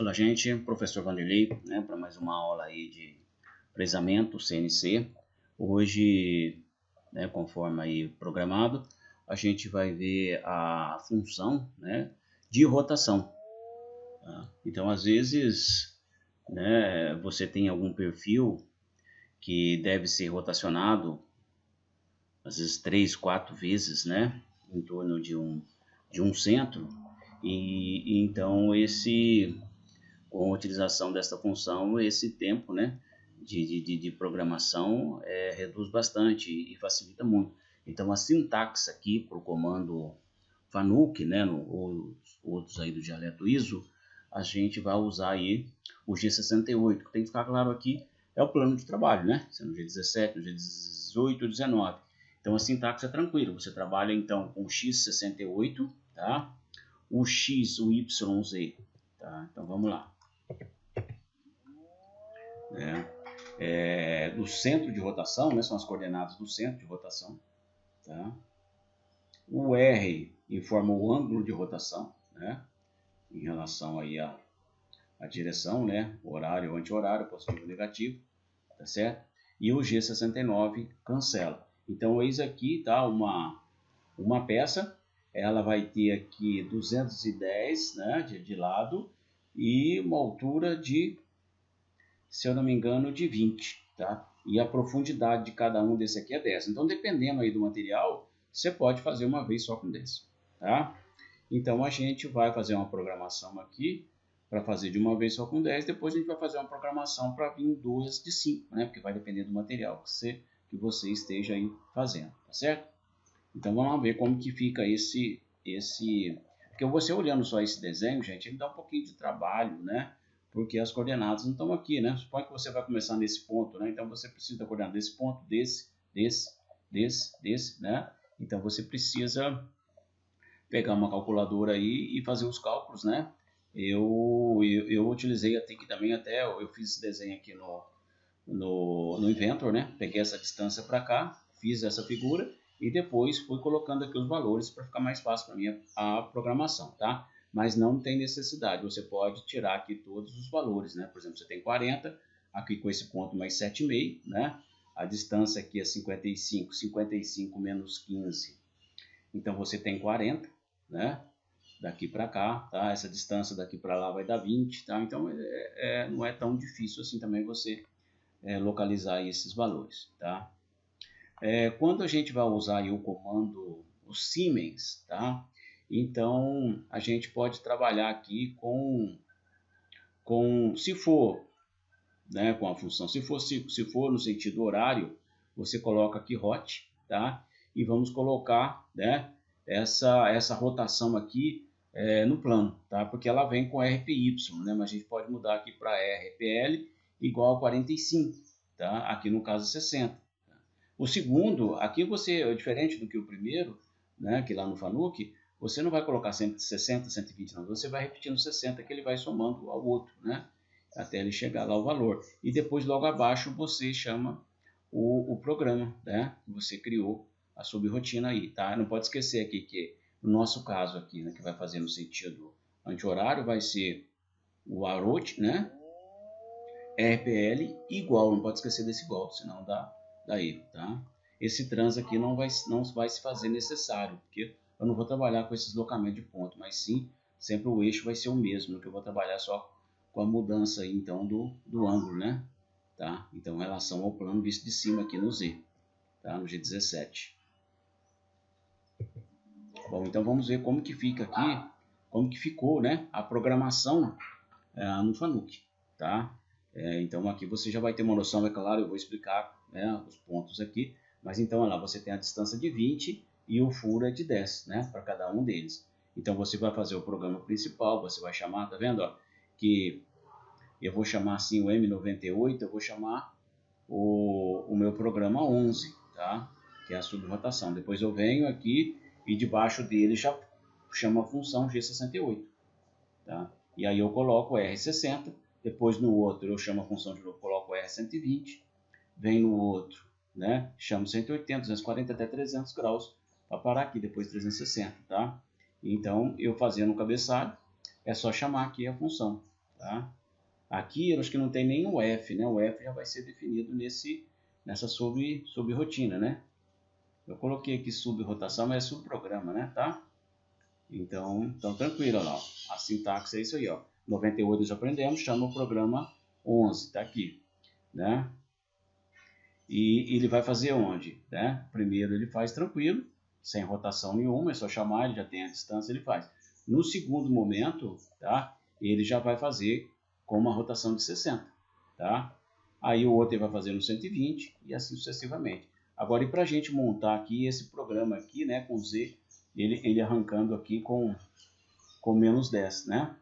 Olá, gente, professor Vanderlei, né, para mais uma aula aí de fresamento CNC. Hoje, né, conforme aí programado, a gente vai ver a função, né, de rotação. Tá? Então, às vezes, né, você tem algum perfil que deve ser rotacionado, às vezes 3, 4 vezes, né, em torno de um centro, e então com a utilização dessa função, esse tempo, né, de programação reduz bastante e facilita muito. Então, a sintaxe aqui para o comando FANUC, né, ou outros aí do dialeto ISO, a gente vai usar aí o G68, que tem que ficar claro aqui, é o plano de trabalho, né, sendo G17, no G18, 19. Então, a sintaxe é tranquila, você trabalha então com o X68, tá? O X, o Y, o Z, tá? Então, vamos lá. Do centro de rotação, né, são as coordenadas do centro de rotação. Tá? O R informa o ângulo de rotação, né, em relação aí à direção, né, horário ou anti-horário, positivo ou negativo, tá certo? E o G69 cancela. Então, eis aqui tá, uma peça, ela vai ter aqui 210, né, de lado e uma altura de, se eu não me engano, de 20, tá? E a profundidade de cada um desse aqui é 10. Então, dependendo aí do material, você pode fazer uma vez só com 10, tá? Então, a gente vai fazer uma programação aqui para fazer de uma vez só com 10. Depois a gente vai fazer uma programação para vir duas de 5, né? Porque vai depender do material que você esteja aí fazendo, tá certo? Então, vamos lá ver como que fica esse... Porque você olhando só esse desenho, gente, ele dá um pouquinho de trabalho, né? Porque as coordenadas não estão aqui, né? Suponha que você vai começar nesse ponto, né? Então, você precisa da coordenada desse ponto, desse, né? Então, você precisa pegar uma calculadora aí e fazer os cálculos, né? Eu utilizei aqui também, até eu fiz esse desenho aqui no Inventor, né? Peguei essa distância para cá, fiz essa figura e depois fui colocando aqui os valores para ficar mais fácil para mim a programação, tá? Mas não tem necessidade, você pode tirar aqui todos os valores, né? Por exemplo, você tem 40, aqui com esse ponto mais 7,5, né? A distância aqui é 55, 55 menos 15, então você tem 40, né? Daqui para cá, tá? Essa distância daqui para lá vai dar 20, tá? Então não é tão difícil assim também você localizar esses valores, tá? Quando a gente vai usar aí o comando, o Siemens, tá? Então, a gente pode trabalhar aqui se for, né, com a função, se for no sentido horário, você coloca aqui hot, tá? E vamos colocar, né, essa rotação aqui no plano, tá? Porque ela vem com RPY, né? Mas a gente pode mudar aqui para RPL igual a 45, tá? Aqui no caso 60. O segundo, aqui você, diferente do que o primeiro, né, que lá no FANUC, você não vai colocar sempre 60, 120, não. Você vai repetindo 60, que ele vai somando ao outro, né, até ele chegar lá o valor. E depois, logo abaixo, você chama o programa, né, que você criou a subrotina aí, tá? Não pode esquecer aqui que, no nosso caso aqui, né, que vai fazer no sentido anti-horário, vai ser o AROT, né, RPL igual, não pode esquecer desse igual, senão dá erro, tá? Esse trans aqui não vai se fazer necessário, porque eu não vou trabalhar com esse deslocamento de ponto, mas sim, sempre o eixo vai ser o mesmo, que eu vou trabalhar só com a mudança aí, então, do ângulo, né? Tá? Então, em relação ao plano visto de cima aqui no Z, tá? No G17. Bom, então vamos ver como que fica aqui, como que ficou, né, a programação no FANUC, tá? Então aqui você já vai ter uma noção, é claro, eu vou explicar, né, os pontos aqui, mas então olha lá, você tem a distância de 20 e o furo é de 10, né, para cada um deles. Então você vai fazer o programa principal, você vai chamar, tá vendo, ó, que eu vou chamar assim o M98, eu vou chamar o meu programa 11, tá, que é a subrotação. Depois eu venho aqui e debaixo dele já chama a função G68, tá, e aí eu coloco R60. Depois no outro eu chamo a função de novo, coloco R120, vem no outro, né, chamo 180, 240 até 300 graus, para parar aqui, depois 360, tá? Então, eu fazendo o cabeçalho, é só chamar aqui a função, tá? Aqui eu acho que não tem nem o F, né? O F já vai ser definido nessa sub-rotina, né? Eu coloquei aqui sub-rotação, mas é subprograma, né? Tá? Então tranquilo, lá, ó. A sintaxe é isso aí, ó. 98 já aprendemos, chama o programa 11, tá aqui, né? E ele vai fazer onde, né? Primeiro ele faz tranquilo, sem rotação nenhuma, é só chamar, ele já tem a distância, ele faz. No segundo momento, tá? Ele já vai fazer com uma rotação de 60, tá? Aí o outro ele vai fazer no 120 e assim sucessivamente. Agora, e para a gente montar aqui esse programa aqui, né, com Z, ele arrancando aqui com menos 10, né?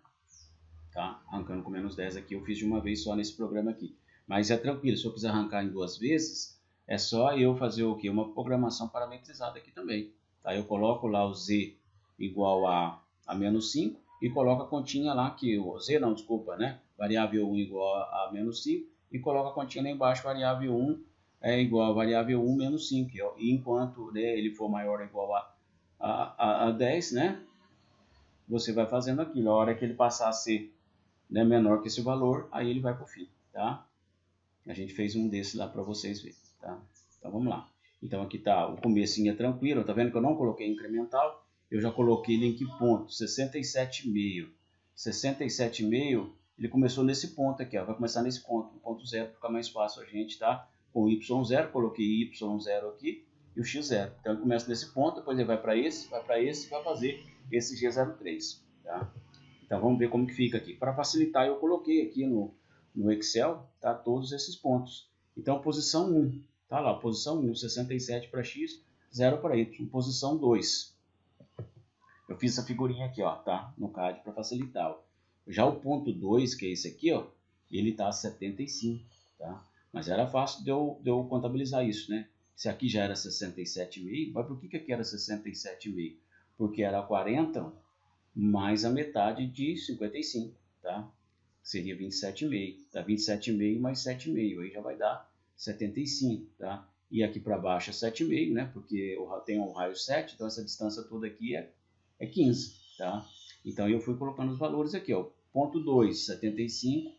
Tá? Arrancando com menos 10 aqui, eu fiz de uma vez só nesse programa aqui. Mas é tranquilo, se eu quiser arrancar em duas vezes, é só eu fazer o quê? Uma programação parametrizada aqui também. Tá? Eu coloco lá o Z igual a menos 5 e coloco a continha lá, que o Z não, desculpa, né? Variável 1 igual a menos 5 e coloco a continha lá embaixo, variável 1 é igual a variável 1 menos 5. E enquanto, né, ele for maior ou igual a 10, né? Você vai fazendo aquilo. A hora que ele passar a ser, né, menor que esse valor, aí ele vai para o fim, tá? A gente fez um desses lá para vocês verem, tá? Então vamos lá. Então aqui tá o comecinho é tranquilo, tá vendo que eu não coloquei incremental? Eu já coloquei ele em que ponto? 67,5. 67,5, ele começou nesse ponto aqui, ó. Vai começar nesse ponto, no ponto 0, para ficar mais fácil a gente, tá? Com y0, coloquei y0 aqui e o x0. Então ele começa nesse ponto, depois ele vai para esse, vai fazer esse g03, tá? Então vamos ver como que fica aqui. Para facilitar, eu coloquei aqui no Excel, tá, todos esses pontos. Então posição 1, tá lá, posição 1, 67 para x, 0 para y. Posição 2, eu fiz essa figurinha aqui, ó, tá, no CAD para facilitar. Ó. Já o ponto 2, que é esse aqui, ó, ele tá a 75, tá? Mas era fácil de eu contabilizar isso, né? Se aqui já era 67,5, mas por que aqui era 67,5? Porque era 40 mais a metade de 55, tá? Seria 27,5, tá? 27,5 mais 7,5, aí já vai dar 75, tá? E aqui para baixo é 7,5, né? Porque tem um raio 7, então essa distância toda aqui é 15, tá? Então eu fui colocando os valores aqui, ó. Ponto 2, 75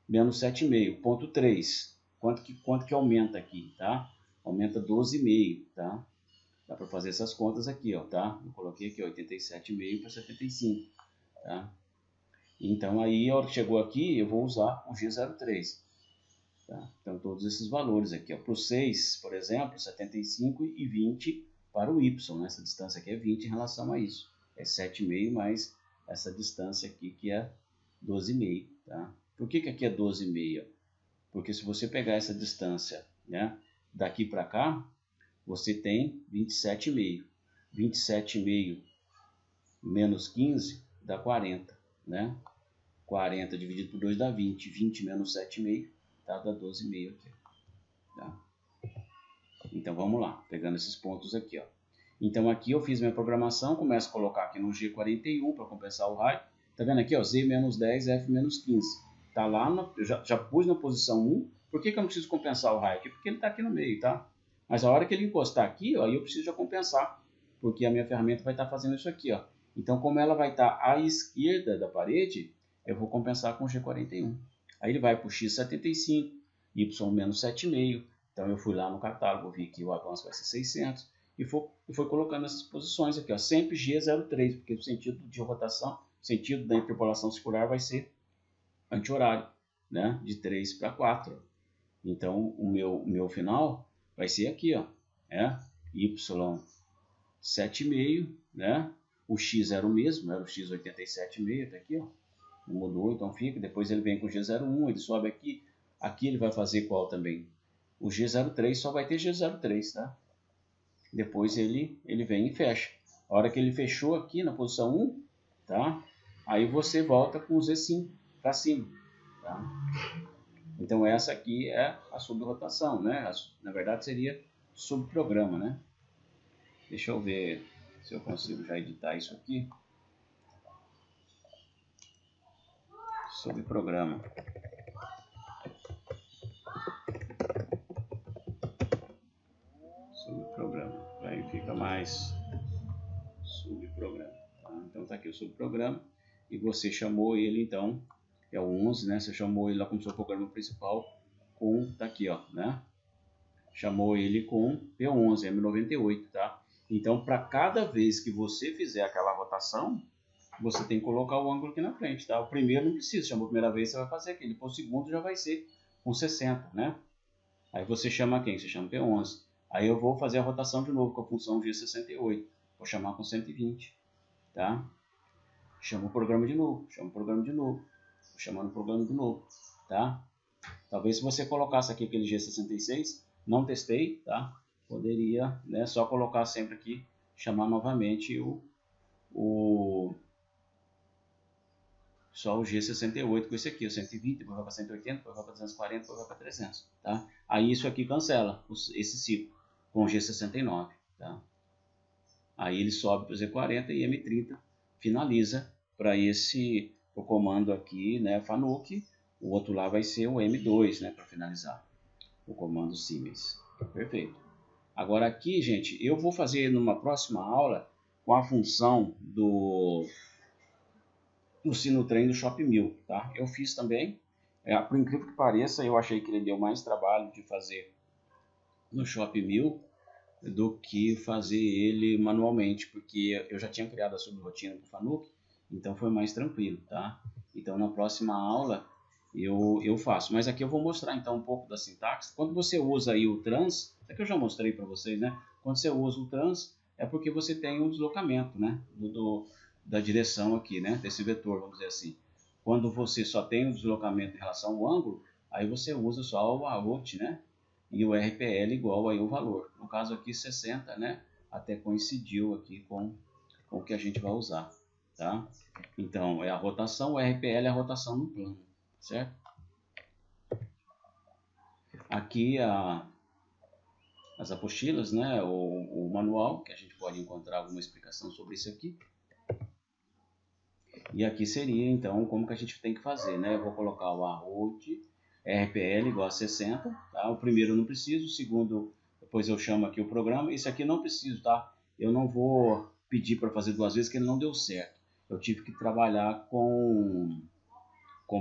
menos 7,5. Ponto 3, quanto que aumenta aqui, tá? Aumenta 12,5, tá? Dá para fazer essas contas aqui, ó, tá? Eu coloquei aqui 87,5 para 75, tá? Então aí, a hora que chegou aqui, eu vou usar o G03, tá? Então todos esses valores aqui, ó. Para o 6, por exemplo, 75 e 20 para o Y, né? Essa distância aqui é 20 em relação a isso. É 7,5 mais essa distância aqui que é 12,5, tá? Por que aqui é 12,5? Porque se você pegar essa distância, né, daqui para cá, você tem 27,5. 27,5 menos 15 dá 40, né? 40 dividido por 2 dá 20. 20 menos 7,5 tá, dá 12,5 aqui. Tá? Então vamos lá, pegando esses pontos aqui. Ó. Então aqui eu fiz minha programação, começo a colocar aqui no G41 para compensar o raio. Tá vendo aqui, ó, Z menos 10, F menos 15. Tá lá, eu já pus na posição 1. Por que eu não preciso compensar o raio aqui? Porque ele está aqui no meio, tá? Mas a hora que ele encostar aqui, ó, aí eu preciso já compensar, porque a minha ferramenta vai estar fazendo isso aqui, ó. Então, como ela vai estar à esquerda da parede, eu vou compensar com o G41. Aí ele vai para o X75, Y menos 7,5. Então, eu fui lá no catálogo, vi que o avanço vai ser 600 e foi colocando essas posições aqui, ó, sempre G03, porque o sentido de rotação, o sentido da interpolação circular vai ser anti-horário, né? De 3 para 4. Então, o meu final vai ser aqui, ó, Y 7,5, né? O X era o mesmo, era o X 87,5, tá aqui, ó. Não mudou, então fica. Depois ele vem com o G01, ele sobe aqui. Aqui ele vai fazer qual também? O G03 só vai ter G03, tá? Depois ele vem e fecha. A hora que ele fechou aqui na posição 1, tá? Aí você volta com o Z5 para cima, tá? Então essa aqui é a subrotação, né? Na verdade seria subprograma, né? Deixa eu ver se eu consigo já editar isso aqui. Subprograma. Subprograma. Aí fica mais subprograma. Tá? Então tá aqui o subprograma. E você chamou ele então, é o 11, né? Você chamou ele lá como seu programa principal com, tá aqui, ó, né? Chamou ele com P11, M98, tá? Então, para cada vez que você fizer aquela rotação, você tem que colocar o ângulo aqui na frente, tá? O primeiro não precisa, chamou a primeira vez, você vai fazer aqui. Depois o segundo já vai ser com 60, né? Aí você chama quem? Você chama P11. Aí eu vou fazer a rotação de novo com a função G68. Vou chamar com 120, tá? Chama o programa de novo, chama o programa de novo. Vou chamando o programa de novo, tá? Talvez se você colocasse aqui aquele G66, não testei, tá? Poderia, né, só colocar sempre aqui, chamar novamente só o G68 com esse aqui, o 120, depois vai para 180, depois vai para 240, depois vai para 300, tá? Aí isso aqui cancela esse ciclo com o G69, tá? Aí ele sobe para o Z40 e M30 finaliza para o comando aqui, né, Fanuc. O outro lá vai ser o M2, né, para finalizar o comando Siemens. Perfeito. Agora aqui, gente, eu vou fazer numa próxima aula com a função do Sinotrem do Shop1000, tá? Eu fiz também, por incrível que pareça, eu achei que ele deu mais trabalho de fazer no Shop1000 do que fazer ele manualmente, porque eu já tinha criado a subrotina para o Fanuc, então foi mais tranquilo, tá? Então na próxima aula eu faço, mas aqui eu vou mostrar então um pouco da sintaxe. Quando você usa aí o trans, é que eu já mostrei para vocês, né? Quando você usa o trans é porque você tem um deslocamento, né? Da direção aqui, né? Desse vetor, vamos dizer assim. Quando você só tem um deslocamento em relação ao ângulo, aí você usa só o AOT, né? E o RPL igual aí o valor. No caso aqui 60, né? Até coincidiu aqui com o que a gente vai usar, tá? Então é a rotação, o RPL é a rotação no plano, certo? Aqui as apostilas, né? O manual, que a gente pode encontrar alguma explicação sobre isso aqui. E aqui seria então como que a gente tem que fazer, né? Eu vou colocar o AOT, RPL igual a 60, tá? O primeiro eu não preciso, o segundo depois eu chamo aqui o programa. Esse aqui não preciso, tá? Eu não vou pedir para fazer duas vezes que ele não deu certo. Eu tive que trabalhar com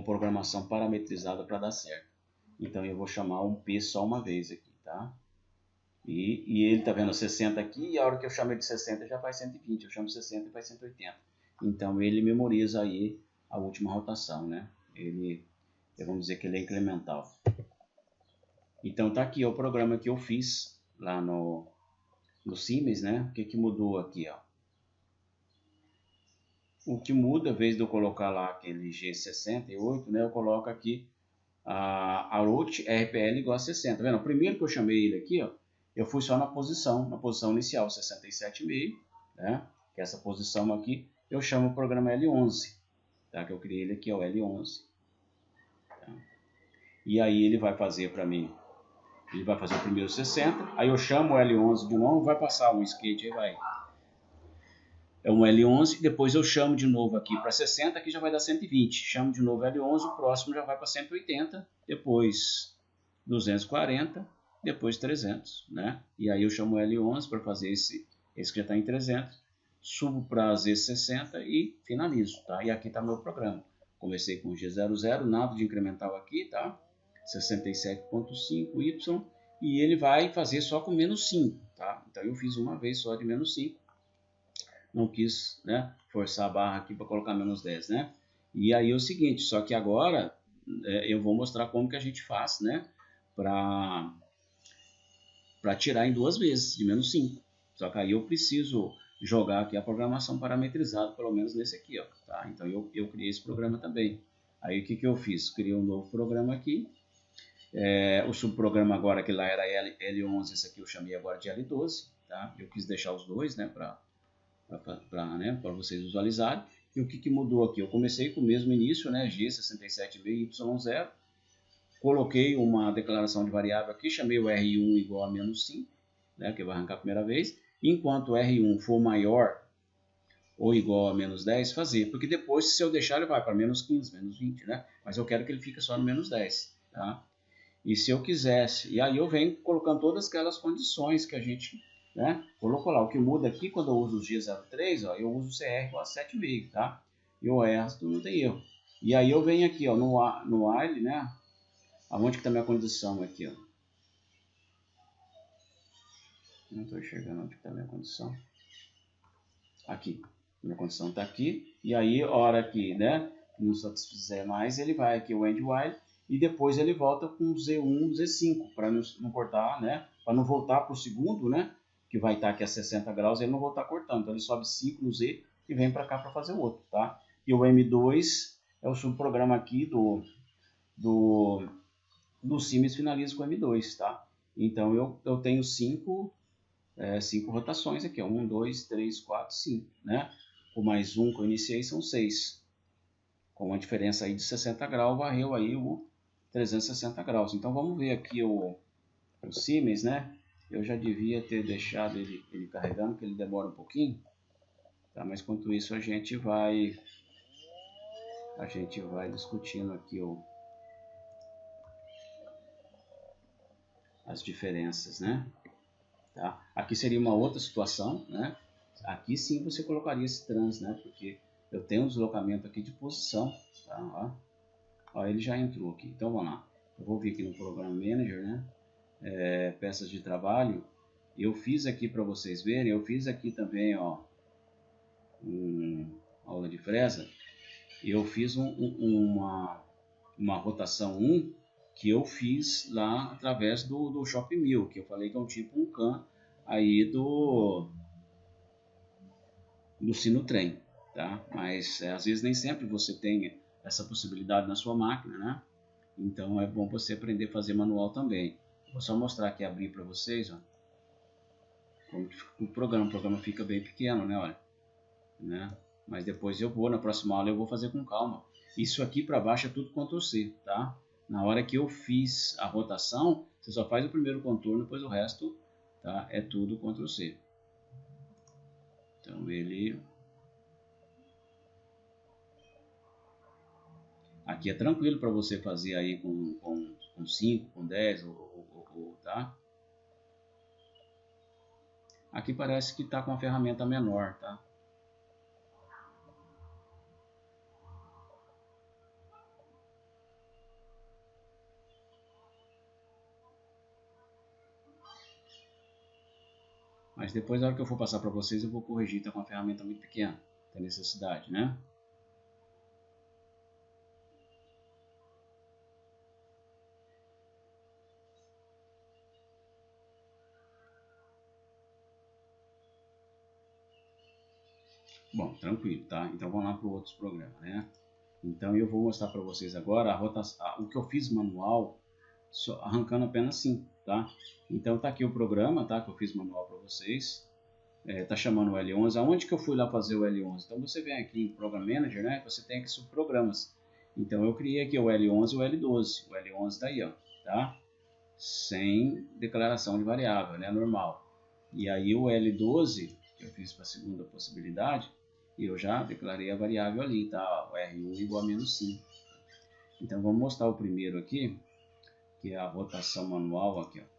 programação parametrizada para dar certo. Então eu vou chamar um P só uma vez aqui, tá? E ele tá vendo 60 aqui, e a hora que eu chamo ele de 60 já faz 120, eu chamo 60 e faz 180. Então ele memoriza aí a última rotação, né? Vamos dizer que ele é incremental. Então tá aqui o programa que eu fiz lá no Siemens, né? O que mudou aqui, ó? O que muda, em vez de eu colocar lá aquele G68, né? Eu coloco aqui a root RPL igual a 60. Tá vendo? O primeiro que eu chamei ele aqui, ó, eu fui só na posição inicial, 67,5, né? Que é essa posição aqui, eu chamo o programa L11, tá? Que eu criei ele aqui, ó, L11. Tá? E aí ele vai fazer para mim, ele vai fazer o primeiro 60, aí eu chamo o L11 de novo, vai passar um skate, aí vai. É um L11, depois eu chamo de novo aqui para 60, aqui já vai dar 120. Chamo de novo L11, o próximo já vai para 180, depois 240, depois 300, né? E aí eu chamo o L11 para fazer esse que já está em 300, subo para Z60 e finalizo, tá? E aqui está meu programa. Comecei com G00, nada de incremental aqui, tá? 67.5Y, e ele vai fazer só com menos 5, tá? Então eu fiz uma vez só de menos 5. Não quis, né, forçar a barra aqui para colocar menos 10, né? E aí é o seguinte, só que agora eu vou mostrar como que a gente faz, né, para tirar em duas vezes, de menos 5. Só que aí eu preciso jogar aqui a programação parametrizada, pelo menos nesse aqui, ó, tá? Então eu criei esse programa também. Aí o que eu fiz? Criei um novo programa aqui. O subprograma agora, que lá era L11, esse aqui eu chamei agora de L12, tá? Eu quis deixar os dois, né, para vocês visualizarem. E o que mudou aqui? Eu comecei com o mesmo início, né, G67B, Y0, coloquei uma declaração de variável aqui, chamei o R1 igual a menos 5, né, que vai arrancar a primeira vez, enquanto o R1 for maior ou igual a menos 10, fazer, porque depois, se eu deixar, ele vai para menos 15, menos 20, né, mas eu quero que ele fique só no menos 10, tá? E se eu quisesse, e aí eu venho colocando todas aquelas condições que a gente, né, colocou lá. O que muda aqui, quando eu uso o G03, ó, eu uso o CR igual a 7,5, tá? E o resto não tem erro. E aí eu venho aqui, ó, no while, né? Aonde que está minha condição aqui, ó? Não estou enxergando onde está minha condição. Aqui. Minha condição está aqui. E aí, a hora que, né, não satisfizer mais, ele vai aqui o end while. E depois ele volta com Z1, Z5. Para não cortar, né? Para não voltar para o segundo, né? Que vai estar aqui a 60 graus, ele não vai estar cortando. Então ele sobe 5 no Z e vem para cá para fazer o outro, tá? E o M2 é o subprograma aqui do Siemens finaliza com M2, tá? Então eu tenho 5 rotações aqui, ó. 1, 2, 3, 4, 5, né? Com mais um que eu iniciei são 6. Com uma diferença aí de 60 graus, varreu aí o 360 graus. Então vamos ver aqui o Siemens, né? Eu já devia ter deixado ele carregando, que ele demora um pouquinho, tá? Mas enquanto isso a gente vai discutindo aqui as diferenças, né? Tá? Aqui seria uma outra situação, né? Aqui sim você colocaria esse trans, né? Porque eu tenho um deslocamento aqui de posição, tá? Ó, ele já entrou aqui. Então vamos lá. Eu vou vir aqui no Program Manager, né? Peças de trabalho. Eu fiz aqui para vocês verem. Eu fiz aqui também, ó, aula de fresa. Eu fiz uma rotação 1 que eu fiz lá através do Shop Mill, que eu falei que é um tipo um CAN aí do Sinotrem, tá? Mas às vezes nem sempre você tem essa possibilidade na sua máquina, né? Então é bom você aprender a fazer manual também. Vou só mostrar aqui, abrir para vocês, ó, como o programa fica bem pequeno, né? Olha, né? Mas depois na próxima aula eu vou fazer com calma. Isso aqui para baixo é tudo Ctrl C, tá? Na hora que eu fiz a rotação, você só faz o primeiro contorno, depois o resto, tá? É tudo Ctrl C. Então ele... Aqui é tranquilo para você fazer aí com 5, com 10, tá? Aqui parece que está com a ferramenta menor, tá? Mas depois, na hora que eu for passar para vocês, eu vou corrigir, tá com a ferramenta muito pequena. Tem necessidade, né? Bom, tranquilo, tá? Então vamos lá para outros programas, né? Então eu vou mostrar para vocês agora a rotação, o que eu fiz manual, arrancando apenas 5, tá? Então tá aqui o programa, tá? Que eu fiz manual para vocês. Tá chamando o L11. Aonde que eu fui lá fazer o L11? Então você vem aqui em Program Manager, né? Você tem aqui subprogramas. Então eu criei aqui o L11 e o L12. O L11 tá aí, ó, tá? Sem declaração de variável, né? Normal. E aí o L12, que eu fiz para a segunda possibilidade, eu já declarei a variável ali, tá? O R1 igual a menos 5. Então vamos mostrar o primeiro aqui, que é a rotação manual aqui, ó.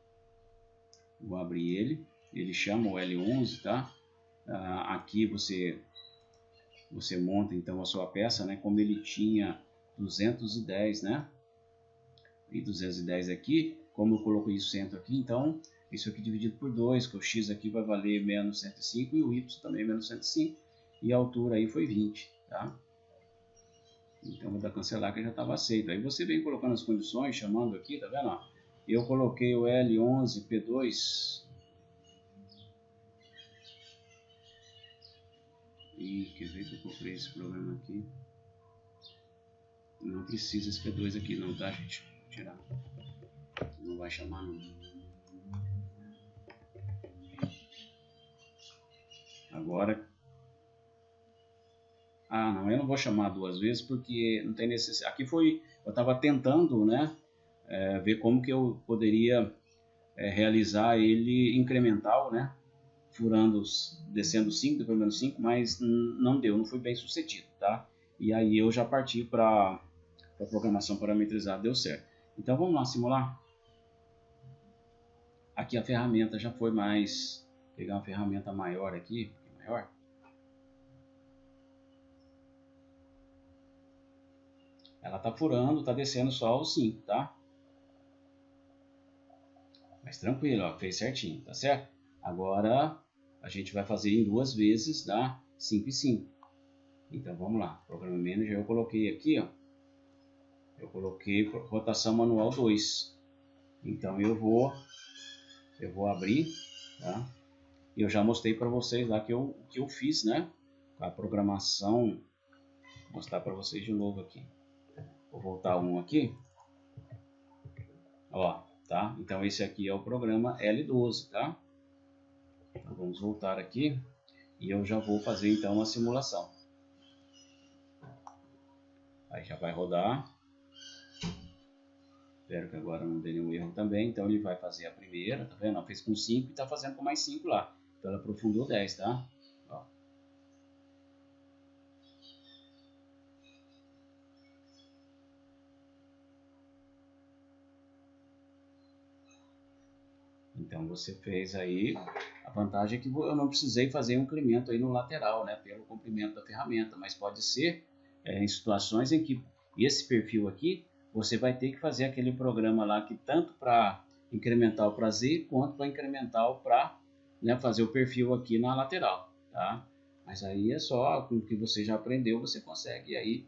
Vou abrir ele chama o L11, tá? Aqui você monta então a sua peça, né? Como ele tinha 210, né? E 210 aqui, como eu coloquei isso centro aqui, então isso aqui dividido por 2, que o x aqui vai valer menos 105 e o y também menos 105, e a altura aí foi 20, tá? Então vou dar cancelar que já estava aceito. Aí você vem colocando as condições, chamando aqui, tá vendo? Eu coloquei o L11 P2. E quer ver que eu comprei esse programa aqui? Não precisa esse P2 aqui não, tá, gente? Vou tirar. Não vai chamar não. Agora... não, eu não vou chamar duas vezes porque não tem necessidade. Aqui foi... Eu estava tentando, né? Ver como que eu poderia realizar ele incremental, né? Furando, descendo 5, depois menos 5, mas não deu, não foi bem sucedido, tá? E aí eu já parti para a programação parametrizada, deu certo. Então vamos lá simular. Aqui a ferramenta já foi mais... Vou pegar uma ferramenta maior aqui, maior. Ela tá furando, tá descendo só o 5, tá? Mas tranquilo, ó, fez certinho, tá certo? Agora a gente vai fazer em 2 vezes, tá? 5 e 5. Então vamos lá, Program Manager eu coloquei aqui, ó. Eu coloquei rotação manual 2. Então eu vou abrir, tá? E eu já mostrei para vocês lá que eu fiz, né? A programação, vou mostrar para vocês de novo aqui. Vou voltar um aqui. Ó, tá? Então esse aqui é o programa L12, tá? Então vamos voltar aqui e eu já vou fazer então a simulação. Aí já vai rodar. Espero que agora não dê nenhum erro também. Então ele vai fazer a primeira, tá vendo? Fez com 5 e tá fazendo com mais 5 lá. Então ela aprofundou 10, tá? Ó. Então você fez aí, a vantagem é que eu não precisei fazer um incremento aí no lateral, né, pelo comprimento da ferramenta, mas pode ser em situações em que esse perfil aqui, você vai ter que fazer aquele programa lá que tanto para incrementar o para Z, quanto para incrementar o para, né, fazer o perfil aqui na lateral, tá? Mas aí é só com o que você já aprendeu, você consegue aí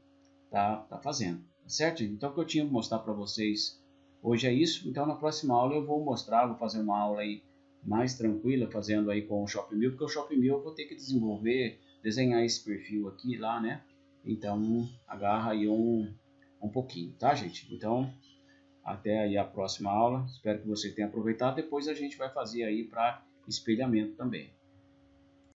tá fazendo, tá certo? Então o que eu tinha que mostrar para vocês hoje é isso. Então na próxima aula eu vou mostrar, vou fazer uma aula aí mais tranquila, fazendo aí com o Shopmill, porque o Shopmill eu vou ter que desenvolver, desenhar esse perfil aqui lá, né? Então agarra aí um pouquinho, tá, gente? Então até aí a próxima aula. Espero que você tenha aproveitado. Depois a gente vai fazer aí para espelhamento também.